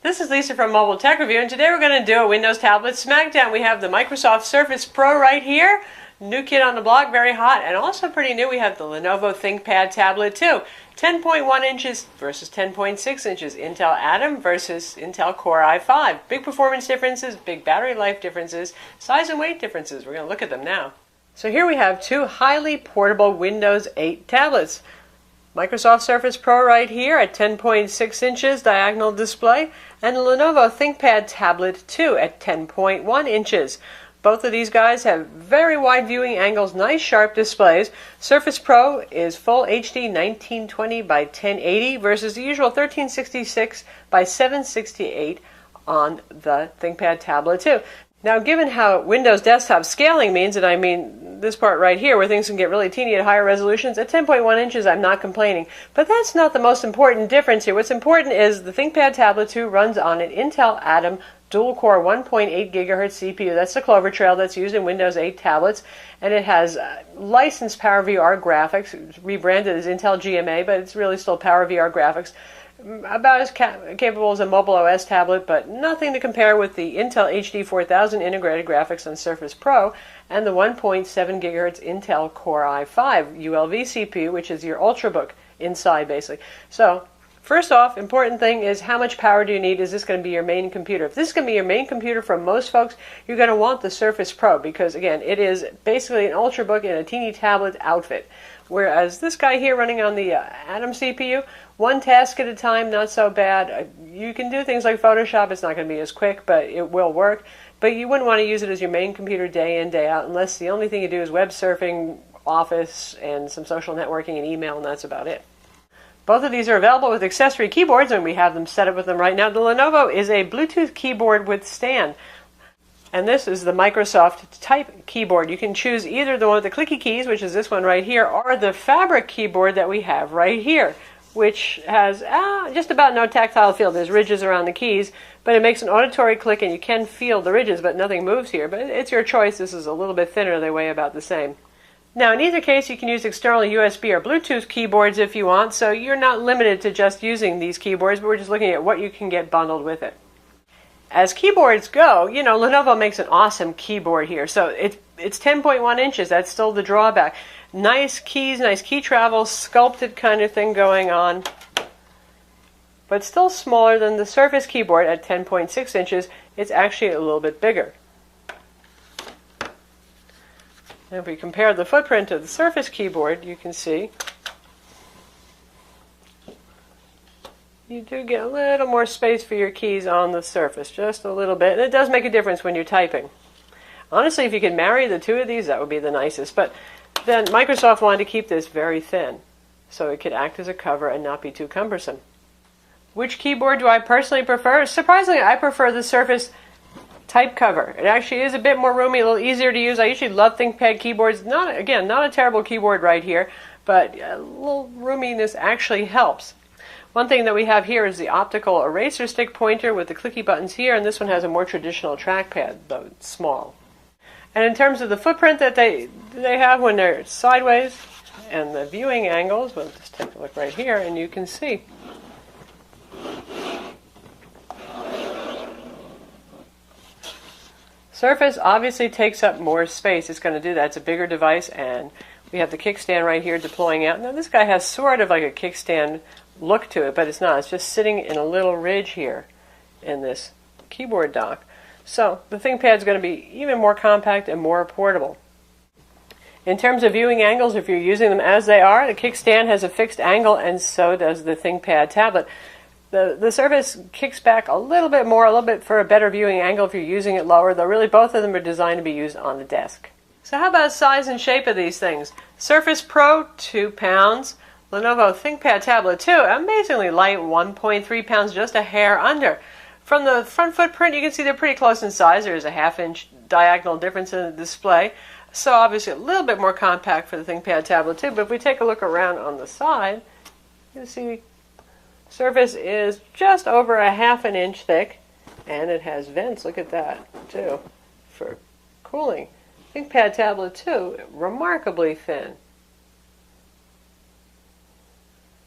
This is Lisa from Mobile Tech Review, and today we're going to do a Windows tablet Smackdown. We have the Microsoft Surface Pro right here. New kid on the block, very hot, and also pretty new, we have the Lenovo ThinkPad tablet too. 10.1 inches versus 10.6 inches. Intel Atom versus Intel Core i5. Big performance differences, big battery life differences, size and weight differences. We're going to look at them now. So here we have two highly portable Windows 8 tablets. Microsoft Surface Pro right here at 10.6 inches diagonal display, and the Lenovo ThinkPad tablet 2 at 10.1 inches. Both of these guys have very wide viewing angles, nice sharp displays. Surface Pro is full HD 1920 by 1080 versus the usual 1366 by 768 on the ThinkPad tablet 2. Now, given how Windows desktop scaling means, and I mean this part right here where things can get really teeny at higher resolutions, at 10.1 inches I'm not complaining. But that's not the most important difference here. What's important is the ThinkPad tablet 2 runs on an Intel Atom dual-core 1.8 gigahertz CPU. That's the Clover Trail that's used in Windows 8 tablets. And it has licensed PowerVR graphics. It's rebranded as Intel GMA, but it's really still PowerVR graphics. About as capable as a mobile OS tablet, but nothing to compare with the Intel HD 4000 integrated graphics on Surface Pro and the 1.7 gigahertz Intel Core i5 ULV CPU, which is your Ultrabook inside, basically. So, first off, important thing is how much power do you need? Is this going to be your main computer? If this is going to be your main computer for most folks, you're going to want the Surface Pro because, again, it is basically an Ultrabook in a teeny tablet outfit. Whereas this guy here running on the Atom CPU, one task at a time, not so bad. You can do things like Photoshop. It's not going to be as quick, but it will work. But you wouldn't want to use it as your main computer day in, day out, unless the only thing you do is web surfing, Office, and some social networking and email, and that's about it. Both of these are available with accessory keyboards, and we have them set up with them right now. The Lenovo is a Bluetooth keyboard with stand. And this is the Microsoft Type keyboard. You can choose either the one with the clicky keys, which is this one right here, or the fabric keyboard that we have right here, which has just about no tactile feel. There's ridges around the keys, but it makes an auditory click, and you can feel the ridges, but nothing moves here. But it's your choice. This is a little bit thinner. They weigh about the same. Now, in either case, you can use external USB or Bluetooth keyboards if you want, so you're not limited to just using these keyboards, but we're just looking at what you can get bundled with it. As keyboards go, you know, Lenovo makes an awesome keyboard here. So it's 10.1 inches. That's still the drawback. Nice keys, nice key travel, sculpted kind of thing going on. But still smaller than the Surface keyboard at 10.6 inches. It's actually a little bit bigger. And if we compare the footprint of the Surface keyboard, you can see you do get a little more space for your keys on the Surface, just a little bit. And it does make a difference when you're typing. Honestly, if you could marry the two of these, that would be the nicest. But then Microsoft wanted to keep this very thin, so it could act as a cover and not be too cumbersome. Which keyboard do I personally prefer? Surprisingly, I prefer the Surface Type cover. It actually is a bit more roomy, a little easier to use. I usually love ThinkPad keyboards. Not a terrible keyboard right here, but a little roominess actually helps. One thing that we have here is the optical eraser stick pointer with the clicky buttons here, and this one has a more traditional trackpad, though it's small. And in terms of the footprint that they have when they're sideways and the viewing angles, we'll just take a look right here and you can see. Surface obviously takes up more space. It's going to do that. It's a bigger device, and we have the kickstand right here deploying out. Now this guy has sort of like a kickstand look to it, but it's not. It's just sitting in a little ridge here in this keyboard dock. So the ThinkPad is going to be even more compact and more portable. In terms of viewing angles, if you're using them as they are, the kickstand has a fixed angle, and so does the ThinkPad tablet. The Surface kicks back a little bit more, a little bit for a better viewing angle if you're using it lower, though really both of them are designed to be used on the desk. So how about size and shape of these things? Surface Pro, 2 pounds. Lenovo ThinkPad tablet 2, amazingly light, 1.3 pounds, just a hair under. From the front footprint, you can see they're pretty close in size. There's a half-inch diagonal difference in the display. So obviously a little bit more compact for the ThinkPad tablet 2, but if we take a look around on the side, you see Surface is just over a half an inch thick, and it has vents, look at that, too, for cooling. ThinkPad tablet 2, remarkably thin.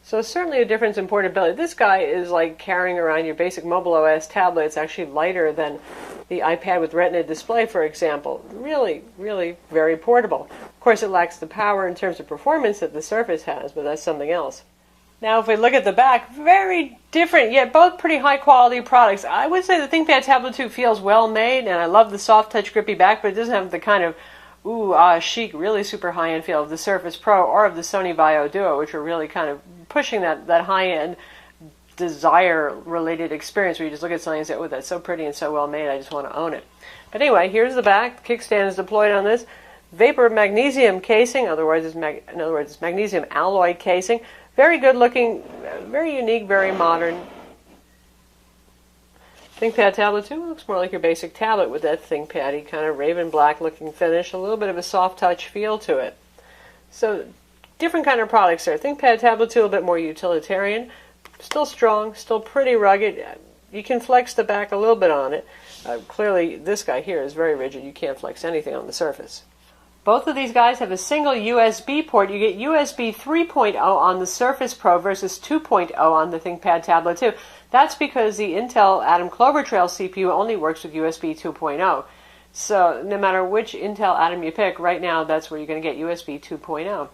So certainly a difference in portability. This guy is like carrying around your basic mobile OS tablet. It's actually lighter than the iPad with Retina display, for example. Really, really very portable. Of course, it lacks the power in terms of performance that the Surface has, but that's something else. Now, if we look at the back, very different, yet both pretty high-quality products. I would say the ThinkPad Tablet 2 feels well-made, and I love the soft touch grippy back, but it doesn't have the kind of chic, really super high-end feel of the Surface Pro or of the Sony Vaio Duo, which are really kind of pushing that high-end desire-related experience where you just look at something and say, oh, that's so pretty and so well-made, I just want to own it. But anyway, here's the back. The kickstand is deployed on this. Vapor magnesium casing, in other words, it's magnesium alloy casing. Very good looking, very unique, very modern. ThinkPad Tablet 2 looks more like your basic tablet with that ThinkPad-y kind of raven black looking finish, a little bit of a soft touch feel to it. So different kind of products there. ThinkPad Tablet 2 a bit more utilitarian, still strong, still pretty rugged. You can flex the back a little bit on it. Clearly this guy here is very rigid. You can't flex anything on the Surface. Both of these guys have a single USB port. You get USB 3.0 on the Surface Pro versus 2.0 on the ThinkPad Tablet 2. That's because the Intel Atom Clover Trail CPU only works with USB 2.0. So no matter which Intel Atom you pick, right now that's where you're going to get USB 2.0.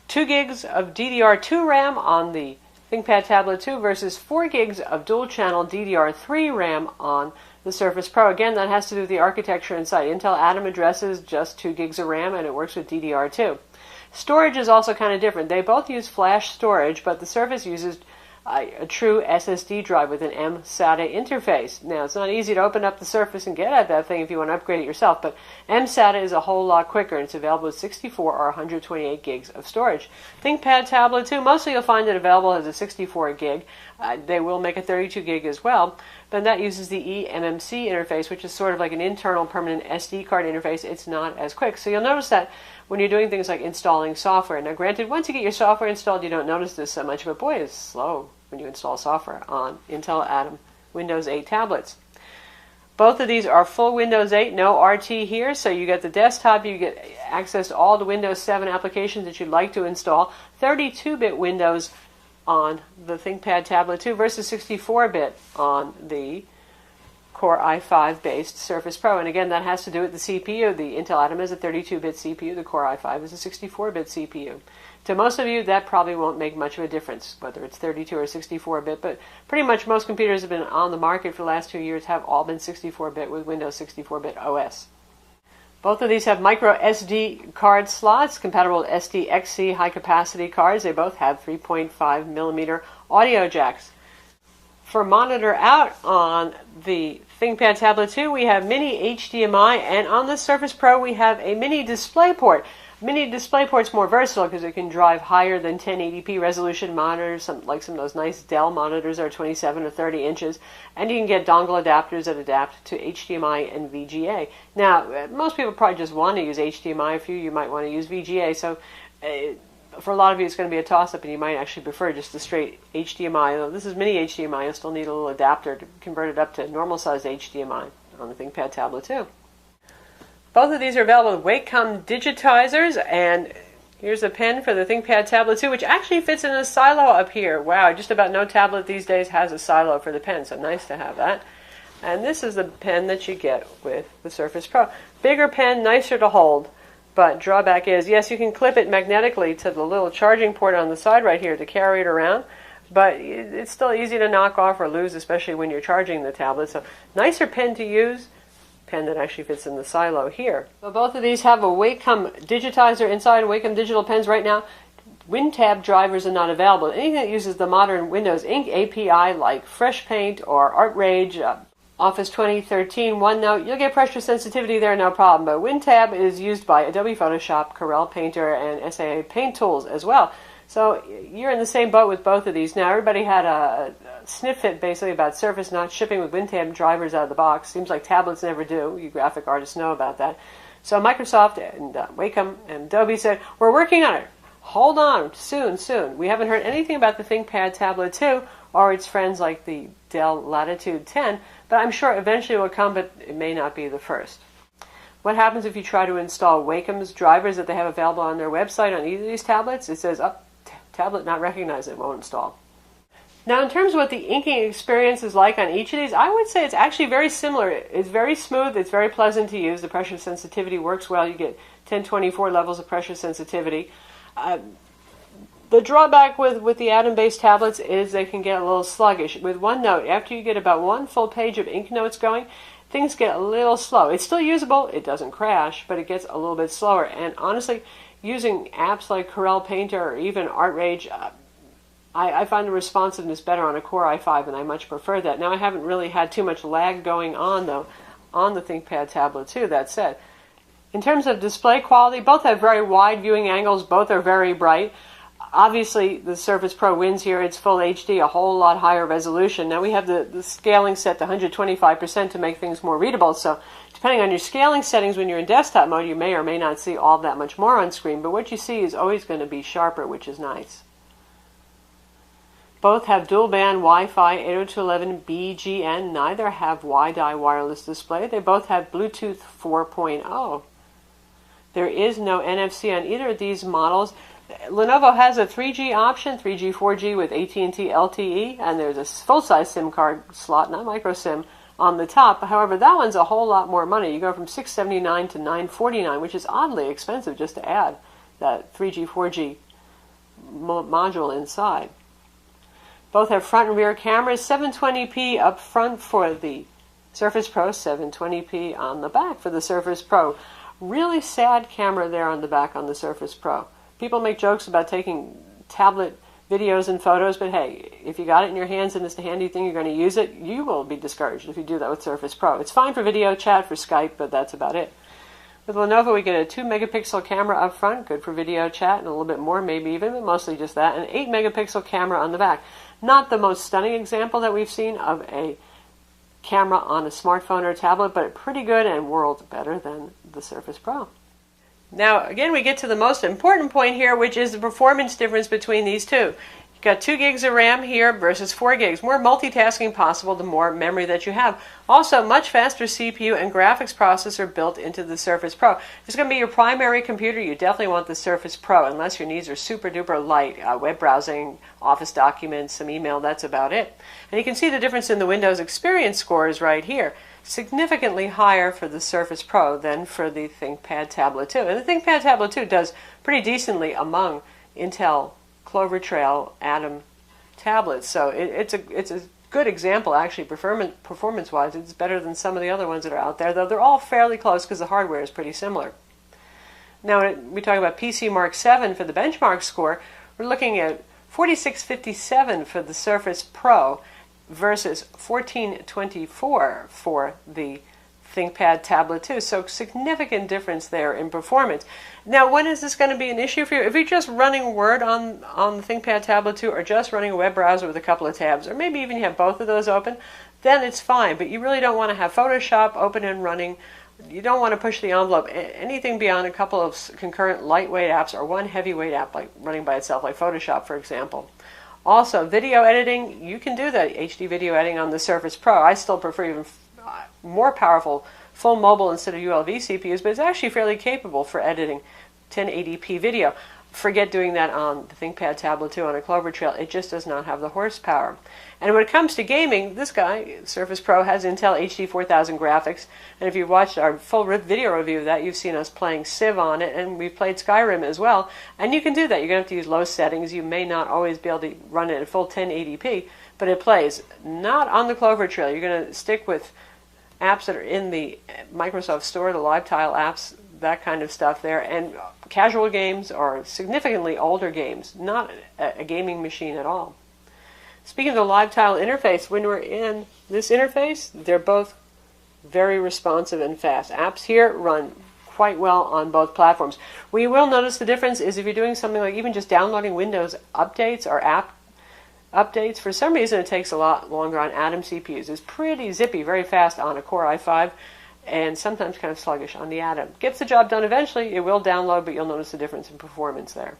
2 gigs of DDR2 RAM on the ThinkPad Tablet 2 versus 4 gigs of dual-channel DDR3 RAM on the Surface Pro. Again, that has to do with the architecture inside. Intel Atom addresses just 2 gigs of RAM, and it works with DDR2. Storage is also kind of different. They both use flash storage, but the Surface uses a true SSD drive with an mSATA interface. Now, it's not easy to open up the Surface and get at that thing if you want to upgrade it yourself, but mSATA is a whole lot quicker, and it's available with 64 or 128 gigs of storage. ThinkPad Tablet 2, mostly you'll find it available as a 64 gig. They will make a 32 gig as well, but that uses the eMMC interface, which is sort of like an internal permanent SD card interface. It's not as quick. So you'll notice that when you're doing things like installing software. Now, granted, once you get your software installed, you don't notice this so much, but boy, it's slow when you install software on Intel Atom Windows 8 tablets. Both of these are full Windows 8, no RT here, so you get the desktop, you get access to all the Windows 7 applications that you'd like to install, 32-bit Windows on the ThinkPad Tablet 2 versus 64-bit on the Core i5-based Surface Pro. And again, that has to do with the CPU. The Intel Atom is a 32-bit CPU. The Core i5 is a 64-bit CPU. To most of you, that probably won't make much of a difference, whether it's 32 or 64-bit, but pretty much most computers have been on the market for the last 2 years have all been 64-bit with Windows 64-bit OS. Both of these have micro SD card slots compatible with SDXC high-capacity cards. They both have 3.5 millimeter audio jacks. For monitor out on the ThinkPad Tablet 2, we have mini HDMI, and on the Surface Pro, we have a mini DisplayPort. Mini DisplayPort's more versatile because it can drive higher than 1080p resolution monitors, like some of those nice Dell monitors are 27 or 30 inches, and you can get dongle adapters that adapt to HDMI and VGA. Now, most people probably just want to use HDMI. A few you might want to use VGA, so for a lot of you it's going to be a toss-up, and you might actually prefer just the straight HDMI. Though this is mini HDMI, you'll still need a little adapter to convert it up to normal-sized HDMI on the ThinkPad Tablet 2. Both of these are available with Wacom digitizers, and here's a pen for the ThinkPad Tablet 2, which actually fits in a silo up here. Wow, just about no tablet these days has a silo for the pen, so nice to have that. And this is the pen that you get with the Surface Pro. Bigger pen, nicer to hold, but drawback is, yes, you can clip it magnetically to the little charging port on the side right here to carry it around, but it's still easy to knock off or lose, especially when you're charging the tablet. So nicer pen to use. Pen that actually fits in the silo here. So both of these have a Wacom digitizer inside. Wacom digital pens right now. WinTab drivers are not available. Anything that uses the modern Windows Ink API like Fresh Paint or ArtRage, Office 2013, OneNote, you'll get pressure sensitivity there, no problem. But WinTab is used by Adobe Photoshop, Corel Painter, and SAA Paint tools as well. So you're in the same boat with both of these. Now, everybody had a sniff fit basically about Surface not shipping with WinTab drivers out of the box. Seems like tablets never do. You graphic artists know about that. So Microsoft and Wacom and Adobe said, we're working on it. Hold on, soon. We haven't heard anything about the ThinkPad Tablet 2 or its friends like the Dell Latitude 10, but I'm sure eventually it will come, but it may not be the first. What happens if you try to install Wacom's drivers that they have available on their website on either of these tablets? It says, tablet not recognize it, won't install. Now, in terms of what the inking experience is like on each of these, I would say it's actually very similar. It's very smooth. It's very pleasant to use. The pressure sensitivity works well. You get 1024 levels of pressure sensitivity. The drawback with the Atom-based tablets is they can get a little sluggish. With OneNote, after you get about one full page of ink notes going, things get a little slow. It's still usable. It doesn't crash, but it gets a little bit slower. And honestly, using apps like Corel Painter or even ArtRage, I find the responsiveness better on a Core i5, and I much prefer that. Now, I haven't really had too much lag going on, though, on the ThinkPad tablet, too, that said. In terms of display quality, both have very wide viewing angles. Both are very bright. Obviously, the Surface Pro wins here. It's full HD, a whole lot higher resolution. Now, we have the scaling set to 125% to make things more readable, so depending on your scaling settings when you're in desktop mode, you may or may not see all that much more on screen, but what you see is always going to be sharper, which is nice. Both have dual-band Wi-Fi 802.11bgn. Neither have WiDi wireless display. They both have Bluetooth 4.0. There is no NFC on either of these models. Lenovo has a 3G option, 3G, 4G with AT&T LTE, and there's a full-size SIM card slot, not micro SIM, on the top. However, that one's a whole lot more money. You go from $679 to $949, which is oddly expensive just to add that 3G, 4G module inside. Both have front and rear cameras, 720p up front for the Surface Pro, 720p on the back for the Surface Pro. Really sad camera there on the back on the Surface Pro. People make jokes about taking tablet videos and photos, but hey, if you got it in your hands and it's the handy thing, you're going to use it, you will be discouraged if you do that with Surface Pro. It's fine for video chat, for Skype, but that's about it. With Lenovo, we get a 2-megapixel camera up front, good for video chat, and a little bit more, maybe even, but mostly just that, and an 8-megapixel camera on the back. Not the most stunning example that we've seen of a camera on a smartphone or tablet, but pretty good and worlds better than the Surface Pro. Now, again, we get to the most important point here, which is the performance difference between these two. You've got 2 gigs of RAM here versus 4 gigs. More multitasking possible the more memory that you have. Also, much faster CPU and graphics processor built into the Surface Pro. If it's going to be your primary computer, you definitely want the Surface Pro, unless your needs are super duper light. Web browsing, office documents, some email, that's about it. And you can see the difference in the Windows Experience scores right here. Significantly higher for the Surface Pro than for the ThinkPad Tablet 2. And the ThinkPad Tablet 2 does pretty decently among Intel Clover Trail Atom tablets. So it's a good example, actually, performance-wise. It's better than some of the other ones that are out there, though they're all fairly close because the hardware is pretty similar. Now, when we talk about PC Mark 7 for the benchmark score, we're looking at 4657 for the Surface Pro versus 1424 for the ThinkPad Tablet 2. So significant difference there in performance. Now, when is this going to be an issue for you? If you're just running Word on the ThinkPad Tablet 2, or just running a web browser with a couple of tabs, or maybe even you have both of those open, then it's fine. But you really don't want to have Photoshop open and running. You don't want to push the envelope. Anything beyond a couple of concurrent lightweight apps or one heavyweight app like running by itself, like Photoshop, for example. Also, video editing, you can do that HD video editing on the Surface Pro. I still prefer even more powerful full mobile instead of ULV CPUs, but it's actually fairly capable for editing 1080p video. Forget doing that on the ThinkPad Tablet 2 on a Clover Trail. It just does not have the horsepower. And when it comes to gaming, this guy, Surface Pro, has Intel HD 4000 graphics. And if you've watched our full video review of that, you've seen us playing Civ on it, and we've played Skyrim as well. And you can do that. You're going to have to use low settings. You may not always be able to run it at full 1080p, but it plays. Not on the Clover Trail. You're going to stick with apps that are in the Microsoft Store, the LiveTile apps, that kind of stuff there, and casual games or significantly older games, not a gaming machine at all. Speaking of the LiveTile interface, when we're in this interface, they're both very responsive and fast. Apps here run quite well on both platforms. Where you will notice the difference is if you're doing something like even just downloading Windows updates or app updates, for some reason it takes a lot longer on Atom CPUs. It's pretty zippy, very fast on a Core i5, and sometimes kind of sluggish on the Atom. Gets the job done eventually. It will download, but you'll notice the difference in performance there.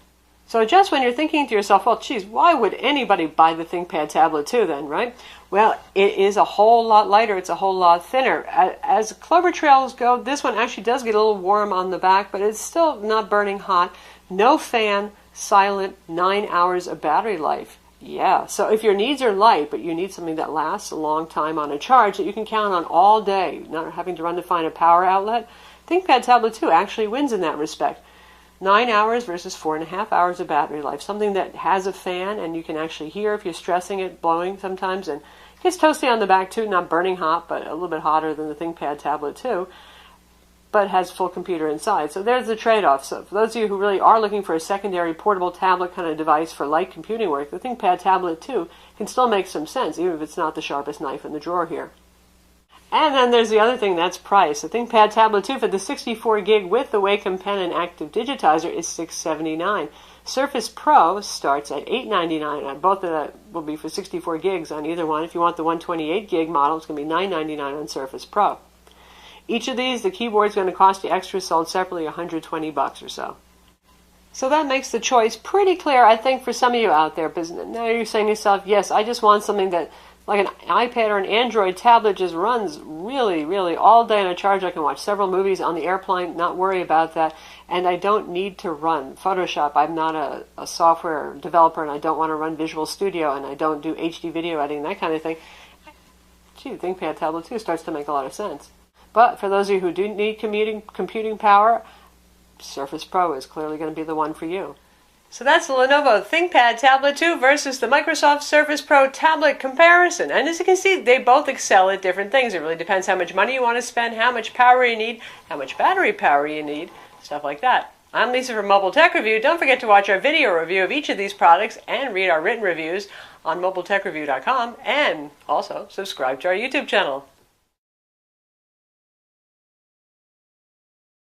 So just when you're thinking to yourself, well, geez, why would anybody buy the ThinkPad Tablet 2 then, right? Well, it is a whole lot lighter. It's a whole lot thinner. As Clover Trails go, this one actually does get a little warm on the back, but it's still not burning hot. No fan, silent 9 hours of battery life. Yeah, so if your needs are light, but you need something that lasts a long time on a charge that you can count on all day, not having to run to find a power outlet, ThinkPad Tablet 2 actually wins in that respect. 9 hours versus 4.5 hours of battery life. Something that has a fan and you can actually hear if you're stressing it blowing sometimes. And it gets toasty on the back too, not burning hot, but a little bit hotter than the ThinkPad Tablet 2. But has full computer inside. So there's the trade-off. So for those of you who really are looking for a secondary portable tablet kind of device for light computing work, the ThinkPad Tablet 2 can still make some sense, even if it's not the sharpest knife in the drawer here. And then there's the other thing, that's price. The ThinkPad Tablet 2 for the 64 gig with the Wacom Pen and Active Digitizer is $679. Surface Pro starts at $899. Both of that will be for 64 gigs on either one. If you want the 128 gig model, it's going to be $999 on Surface Pro. Each of these, the keyboard is going to cost you extra, sold separately, $120 or so. So that makes the choice pretty clear, I think, for some of you out there. Because now you're saying to yourself, yes, I just want something that, like an iPad or an Android tablet, just runs really, really all day on a charge. I can watch several movies on the airplane, not worry about that. And I don't need to run Photoshop. I'm not a software developer, and I don't want to run Visual Studio, and I don't do HD video editing, that kind of thing. Gee, the ThinkPad Tablet 2 starts to make a lot of sense. But for those of you who do need computing power, Surface Pro is clearly going to be the one for you. So that's the Lenovo ThinkPad Tablet 2 versus the Microsoft Surface Pro tablet comparison. And as you can see, they both excel at different things. It really depends how much money you want to spend, how much power you need, how much battery power you need, stuff like that. I'm Lisa from Mobile Tech Review. Don't forget to watch our video review of each of these products and read our written reviews on mobiletechreview.com, and also subscribe to our YouTube channel.